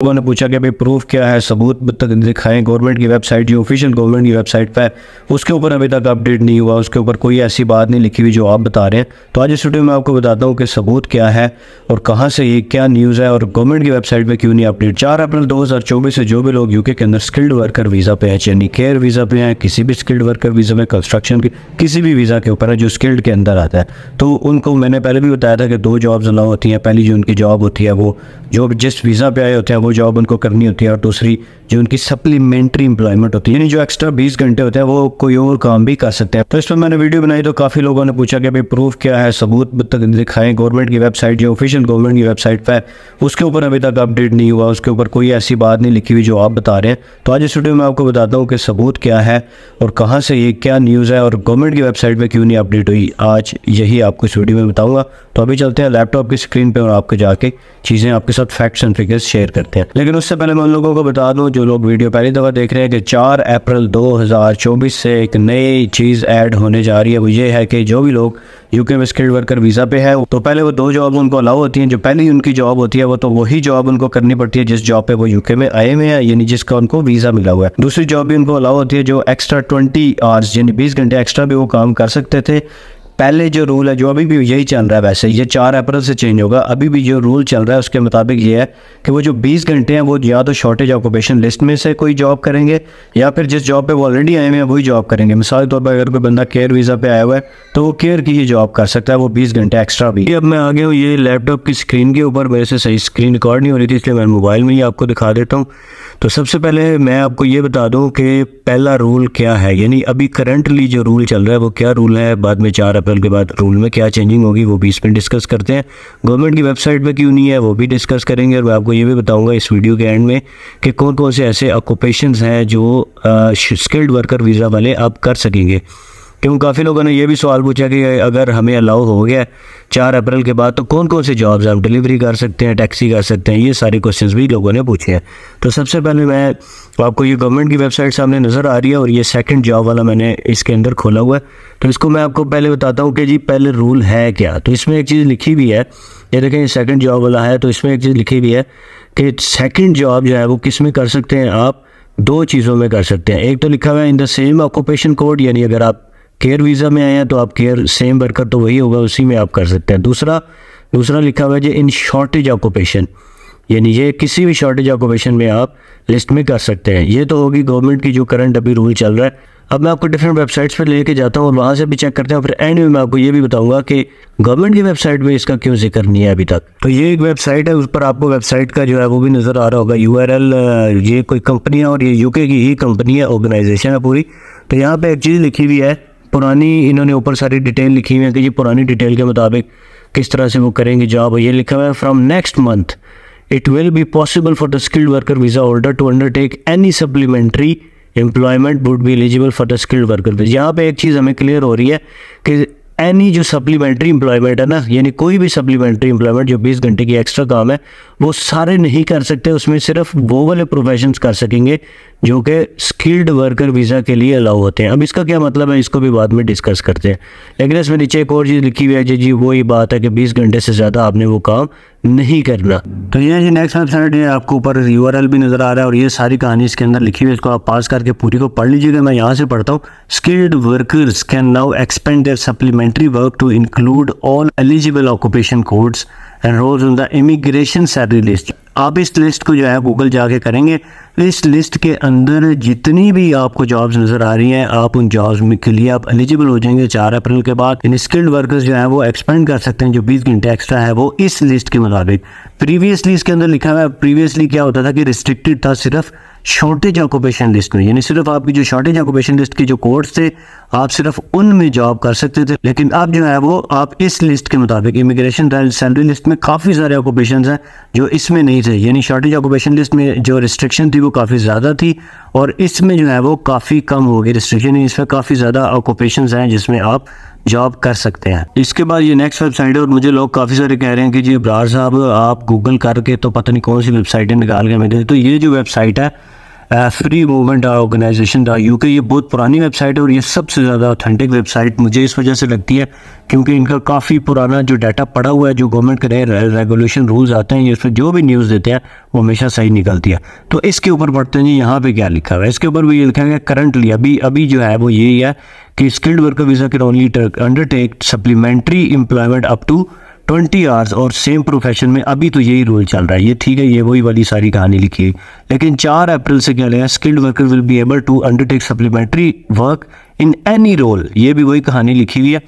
लोगों ने पूछा कि भाई प्रूफ क्या है, सबूत तक दिखाएं। गवर्नमेंट की वेबसाइट जो ऑफिशियल गवर्नमेंट की वेबसाइट पे है उसके ऊपर अभी तक अपडेट नहीं हुआ, उसके ऊपर कोई ऐसी बात नहीं लिखी हुई जो आप बता रहे हैं। तो आज इस वीडियो में आपको बताता हूँ कि सबूत क्या है और कहाँ से ये क्या न्यूज़ है और गवर्नमेंट की वेबसाइट पे क्यों नहीं अपडेट। 4 अप्रैल 2024 से जो भी लोग यूके के अंदर स्किल्ड वर्कर वीज़ा पे हैं, यानी केयर वीज़ा पे हैं, किसी भी स्किल्ड वर्कर वीज़ा में, कंस्ट्रक्शन की किसी भी वीज़ा के ऊपर है जो स्किल्ड के अंदर आता है, तो उनको मैंने पहले भी बताया था कि 2 जॉब्स अलाउ होती हैं। पहली जो उनकी जॉब होती है वो जो जिस वीज़ा पे आए होते हैं वो जॉब उनको करनी होती है, और दूसरी जो उनकी सप्लीमेंट्री एम्प्लॉयमेंट होती है, यानी जो एक्स्ट्रा 20 घंटे होते हैं वो कोई और काम भी कर सकते हैं। तो इस पर मैंने वीडियो बनाई तो काफ़ी लोगों ने पूछा कि भाई प्रूफ क्या है, सबूत तक दिखाएं। गवर्नमेंट की वेबसाइट जो ऑफिशियल गवर्नमेंट की वेबसाइट पे है उसके ऊपर अभी तक अपडेट नहीं हुआ, उसके ऊपर कोई ऐसी बात नहीं लिखी हुई जो आप बता रहे हैं। तो आज इस वीडियो में आपको बताता हूँ कि सबूत क्या है और कहाँ से ये क्या न्यूज़ है और गवर्नमेंट की वेबसाइट पर क्यों नहीं अपडेट हुई। आज यही आपको इस वीडियो में बताऊँगा। तो अभी चलते हैं लैपटॉप की स्क्रीन पर और आपको जाके चीज़ें आपके साथ फैक्ट्स एंड फिगर्स शेयर करते हैं। लेकिन उससे पहले मैं उन लोगों को बता दूं जो लोग वीडियो पहली दफ़ा देख रहे हैं कि 4 अप्रैल 2024 से एक नई चीज़ ऐड होने जा रही है। वो ये है कि जो भी लोग यूके में स्किल्ड वर्कर वीज़ा पे है तो पहले वो 2 जॉब उनको अलाउ होती हैं। जो पहली उनकी जॉब होती है वो तो वही जॉब उनको करनी पड़ती है जिस जॉब पे वो यूके में आए हुए हैं, यानी जिसका उनको वीज़ा मिला हुआ है। दूसरी जॉब भी उनको अलाउ होती है जो एक्स्ट्रा 20 आवर्स यानी 20 घंटे एक्स्ट्रा भी वो काम कर सकते थे। पहले जो रूल है जो अभी भी यही चल रहा है, वैसे ये 4 अप्रैल से चेंज होगा। अभी भी जो रूल चल रहा है उसके मुताबिक ये है कि वो जो 20 घंटे हैं वो या तो शॉर्टेज ऑक्यूपेशन लिस्ट में से कोई जॉब करेंगे या फिर जिस जॉब पे वो ऑलरेडी आए हुए हैं वही जॉब करेंगे। मिसाल के तौर पर अगर कोई बंदा केयर वीज़ा पे आया हुआ है तो वो केयर की ही जॉब कर सकता है, वो 20 घंटे एक्स्ट्रा भी। अब मैं आ गया हूँ ये लैपटॉप की स्क्रीन के ऊपर, मेरे से सही स्क्रीन रिकॉर्ड नहीं हो रही थी इसलिए मैं मोबाइल में ही आपको दिखा देता हूँ। तो सबसे पहले मैं आपको ये बता दूं कि पहला रूल क्या है, यानी अभी करंटली जो रूल चल रहा है वो क्या रूल है, बाद में 4 अप्रैल के बाद रूल में क्या चेंजिंग होगी वो भी इसमें डिस्कस करते हैं। गवर्नमेंट की वेबसाइट पे क्यों नहीं है वो भी डिस्कस करेंगे, और मैं आपको ये भी बताऊंगा इस वीडियो के एंड में कि कौन कौन से ऐसे ऑक्यूपेशंस हैं जो स्किल्ड वर्कर वीज़ा वाले आप कर सकेंगे। क्योंकि काफ़ी लोगों ने ये भी सवाल पूछा कि अगर हमें अलाउ हो गया 4 अप्रैल के बाद तो कौन कौन से जॉब्स हम डिलीवरी कर सकते हैं, टैक्सी कर सकते हैं, ये सारे क्वेश्चंस भी लोगों ने पूछे हैं। तो सबसे पहले मैं आपको ये गवर्नमेंट की वेबसाइट सामने नज़र आ रही है और ये सेकंड जॉब वाला मैंने इसके अंदर खोला हुआ है। तो इसको मैं आपको पहले बताता हूँ कि जी पहले रूल है क्या। तो इसमें एक चीज़ लिखी हुई है, ये देखें ये सेकंड जॉब वाला है, तो इसमें एक चीज़ लिखी हुई है कि सेकंड जॉब जो है वो किस में कर सकते हैं, आप 2 चीज़ों में कर सकते हैं। एक तो लिखा हुआ है in the same occupation code, यानी अगर आप केयर वीज़ा में आए हैं तो आप केयर सेम वर्कर तो वही होगा, उसी में आप कर सकते हैं। दूसरा लिखा हुआ है जी इन शॉर्टेज ऑक्यूपेशन, यानी ये किसी भी शॉर्टेज ऑक्यूपेशन में आप लिस्ट में कर सकते हैं। ये तो होगी गवर्नमेंट की जो करंट अभी रूल चल रहा है। अब मैं आपको डिफरेंट वेबसाइट्स पर लेके जाता हूँ और वहाँ से भी चेक करते हैं, फिर एंड में मैं आपको ये भी बताऊंगा कि गवर्नमेंट की वेबसाइट में इसका क्यों जिक्र नहीं है अभी तक। तो ये एक वेबसाइट है, उस पर आपको वेबसाइट का जो है वो भी नज़र आ रहा होगा URL। ये कोई कंपनी है और ये यूके की ही कंपनी है, ऑर्गेनाइजेशन है पूरी। तो यहाँ पर एक चीज़ लिखी हुई है पुरानी, इन्होंने ऊपर सारी डिटेल लिखी हुई है कि ये पुरानी डिटेल के मुताबिक किस तरह से वो करेंगे जॉब। ये लिखा हुआ है from next month it will be possible for the skilled worker visa holder to undertake any supplementary employment would be eligible for the skilled worker. यहाँ पे एक चीज़ हमें क्लियर हो रही है कि एनी जो सप्लीमेंट्री एम्प्लॉयमेंट है ना, यानी कोई भी सप्लीमेंट्री एम्प्लॉयमेंट जो 20 घंटे की एक्स्ट्रा काम है वो सारे नहीं कर सकते, उसमें सिर्फ वो वाले प्रोफेशंस कर सकेंगे जो कि स्किल्ड वर्कर वीज़ा के लिए अलाउ होते हैं। अब इसका क्या मतलब है इसको भी बाद में डिस्कस करते हैं, लेकिन इसमें नीचे एक और चीज़ लिखी हुई है जी वही बात है कि 20 घंटे से ज़्यादा आपने वो काम नहीं करना। तो ये जी नेक्स्ट वेबसाइट है, आपको ऊपर URL भी नज़र आ रहा है और ये सारी कहानी इसके अंदर लिखी हुई है, इसको आप पास करके पूरी को पढ़ लीजिएगा। मैं यहाँ से पढ़ता हूँ। Skilled workers can now expand their supplementary work to include all eligible occupation codes and roles in the immigration salary list. आप इस लिस्ट को जो है गूगल जाके करेंगे, इस लिस्ट के अंदर जितनी भी आपको जॉब्स नज़र आ रही हैं आप उन जॉब्स के लिए आप एलिजिबल हो जाएंगे 4 अप्रैल के बाद। इन स्किल्ड वर्कर्स जो है वो एक्सपेंड कर सकते हैं, जो 20 घंटे एक्स्ट्रा है वो इस लिस्ट के मुताबिक। प्रीवियसली इसके अंदर लिखा हुआ है, प्रीवियसली क्या होता था कि रिस्ट्रिक्टेड था सिर्फ शॉर्टेज ऑक्यूपेशन लिस्ट में, यानी सिर्फ आपकी जो शॉर्टेज ऑक्यूपेशन लिस्ट के जो कोड्स थे आप सिर्फ उनमें जॉब कर सकते थे। लेकिन अब जो है वो आप इस लिस्ट के मुताबिक इमिग्रेशन सैलरी लिस्ट में काफ़ी सारे ऑक्यूपेशन हैं जो इसमें नहीं थे, यानी शॉर्टेज ऑक्यूपेशन लिस्ट में जो रिस्ट्रिक्शन थी वो काफ़ी ज़्यादा थी और इसमें जो है वो काफ़ी कम हो गई रिस्ट्रिक्शन। इसमें काफ़ी ज़्यादा ऑक्यूपेशन हैं जिसमें आप जॉब कर सकते हैं। इसके बाद ये नेक्स्ट वेबसाइट है और मुझे लोग काफ़ी सारे कह रहे हैं कि जी अब्रार साहब आप गूगल करके तो पता नहीं कौन सी वेबसाइटें निकाल के मेरे। तो ये जो वेबसाइट है फ्री मूवमेंट ऑर्गेनाइजेशन यूके, ये बहुत पुरानी वेबसाइट है और ये सबसे ज़्यादा ऑथेंटिक वेबसाइट मुझे इस वजह से लगती है क्योंकि इनका काफ़ी पुराना जो डाटा पड़ा हुआ है, जो गवर्नमेंट के नए रेगुलेशन रूल्स आते हैं, इसमें जो भी न्यूज़ देते हैं वो हमेशा सही निकलती है। तो इसके ऊपर पढ़ते हैं जी, यहाँ पे क्या लिखा हुआ है। इसके ऊपर भी ये लिखा है करंटली अभी जो है वो यही है कि skilled worker visa can only undertake supplementary employment up to 20 hours और सेम प्रोफेशन में। अभी तो यही रूल चल रहा है, ये ठीक है, ये वही वाली सारी कहानी लिखी है। लेकिन 4 अप्रैल से क्या लगा, skilled worker will be able to undertake supplementary work in any role, ये भी वही कहानी लिखी हुई है,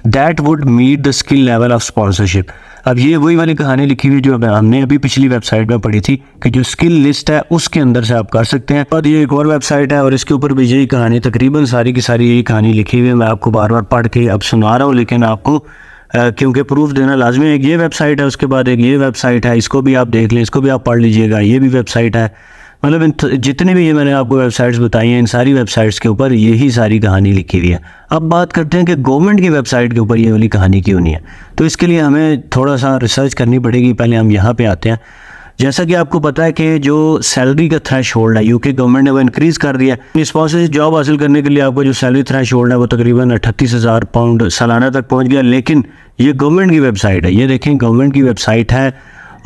that would meet the skill level of sponsorship. अब ये वही वाली कहानी लिखी हुई जो हमने अभी पिछली वेबसाइट में पढ़ी थी कि जो स्किल लिस्ट है उसके अंदर से आप कर सकते हैं। और ये एक और वेबसाइट है और इसके ऊपर भी यही कहानी, तकरीबन सारी की सारी यही कहानी लिखी हुई है। मैं आपको बार बार पढ़ के अब सुना रहा हूँ, लेकिन आपको क्योंकि प्रूफ देना लाजमी है। एक ये वेबसाइट है, उसके बाद एक ये वेबसाइट है, इसको भी आप देख लें, इसको भी आप पढ़ लीजिएगा, ये भी वेबसाइट है। मतलब इन जितने भी ये मैंने आपको वेबसाइट्स बताई हैं, इन सारी वेबसाइट्स के ऊपर यही सारी कहानी लिखी हुई है। अब बात करते हैं कि गवर्नमेंट की वेबसाइट के ऊपर ये वाली कहानी क्यों नहीं है। तो इसके लिए हमें थोड़ा सा रिसर्च करनी पड़ेगी। पहले हम यहाँ पे आते हैं। जैसा कि आपको पता है कि जो सैलरी का थ्रेश होल्ड है यूके गवर्नमेंट ने वो इंक्रीज़ कर दिया है। स्पॉन्सरशिप जॉब हासिल करने के लिए आपको जो सैलरी थ्रेश होल्ड है वो तकरीबन 38,000 पाउंड सालाना तक पहुंच गया। लेकिन ये गवर्नमेंट की वेबसाइट है, ये देखें गवर्नमेंट की वेबसाइट है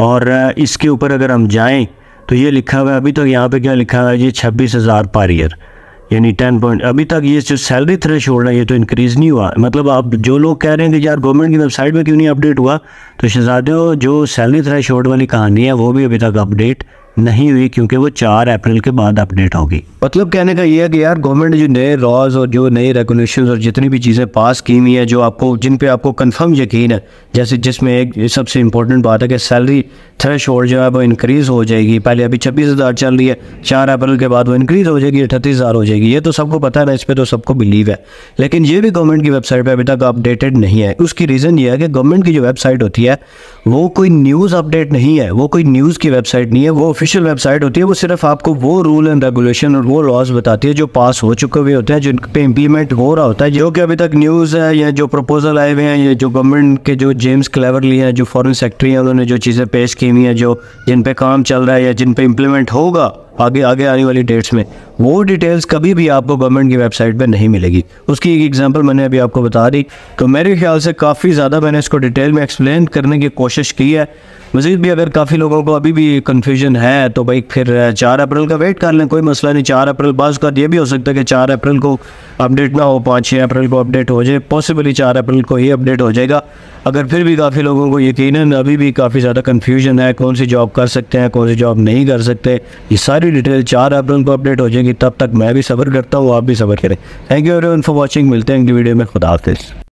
और इसके ऊपर अगर हम जाएँ तो ये लिखा हुआ है, अभी तक यहाँ पे क्या लिखा हुआ है, ये 26,000 पर ईयर, यानी 10 पॉइंट। अभी तक ये जो सैलरी थ्रेश होल्ड है ये तो इंक्रीज़ नहीं हुआ। मतलब आप जो लोग कह रहे हैं कि यार गवर्नमेंट की वेबसाइट में क्यों नहीं अपडेट हुआ, तो शहजादों जो सैलरी थ्रेश होल्ड वाली कहानी है वो भी अभी तक अपडेट नहीं हुई क्योंकि वो 4 अप्रैल के बाद अपडेट होगी। मतलब कहने का ये है कि यार गवर्नमेंट ने जो नए लॉज और जो नए रेगुलेशंस और जितनी भी चीज़ें पास की हुई हैं, जो आपको जिन पे आपको कंफर्म यकीन है, जैसे जिसमें एक सबसे इंपॉर्टेंट बात है कि सैलरी थ्रेश होल्ड जो है वो इंक्रीज़ हो जाएगी। पहले अभी 26,000 चल रही है, 4 अप्रैल के बाद वो इंक्रीज़ हो जाएगी, 38,000 हो जाएगी। ये तो सबको पता है ना, इस पर तो सबको बिलीव है। लेकिन ये भी गवर्नमेंट की वेबसाइट पर अभी तक अपडेटेड नहीं है। उसकी रीज़न ये है कि गवर्नमेंट की जो वेबसाइट होती है वो कोई न्यूज़ अपडेट नहीं है, वो कोई न्यूज़ की वेबसाइट नहीं है, वो ऑफिशियल वेबसाइट होती है। वो सिर्फ आपको वो रूल एंड रेगुलेशन और वो लॉज बताती है जो पास हो चुके हुए होते हैं, जिन पे इम्प्लीमेंट हो रहा होता है, जो कि अभी तक न्यूज़ है या जो प्रपोजल आए हुए हैं, या जो गवर्नमेंट के जो जेम्स क्लेवरली हैं, जो फॉरेन सेक्रेटरी हैं, उन्होंने जो चीज़ें पेश की हुई हैं, जो जिन पे काम चल रहा है या जिन पे इम्प्लीमेंट होगा आगे आने वाली डेट्स में, वो डिटेल्स कभी भी आपको गवर्नमेंट की वेबसाइट पे नहीं मिलेगी। उसकी एक एग्जांपल मैंने अभी आपको बता दी, तो मेरे ख्याल से काफ़ी ज़्यादा मैंने इसको डिटेल में एक्सप्लेन करने की कोशिश की है। मज़ीद भी अगर काफ़ी लोगों को अभी भी कन्फ्यूजन है तो भाई फिर 4 अप्रैल का वेट कर लें, कोई मसला नहीं। 4 अप्रैल बाज़ का ये भी हो सकता है कि 4 अप्रैल को अपडेट ना हो, 5-6 अप्रैल को अपडेट हो जाए, पॉसिबली 4 अप्रैल को ही अपडेट हो जाएगा। अगर फिर भी काफ़ी लोगों को यकीनन अभी भी काफ़ी ज़्यादा कन्फ्यूजन है, कौन सी जॉब कर सकते हैं, कौन सी जॉब नहीं कर सकते, ये सारी डिटेल 4 अप्रैल को अपडेट हो जाएगी। तब तक मैं भी सब्र करता हूँ, आप भी सब्र करें। Thank you everyone for watching. मिलते हैं अगली वीडियो में। खुदा हाफिज़।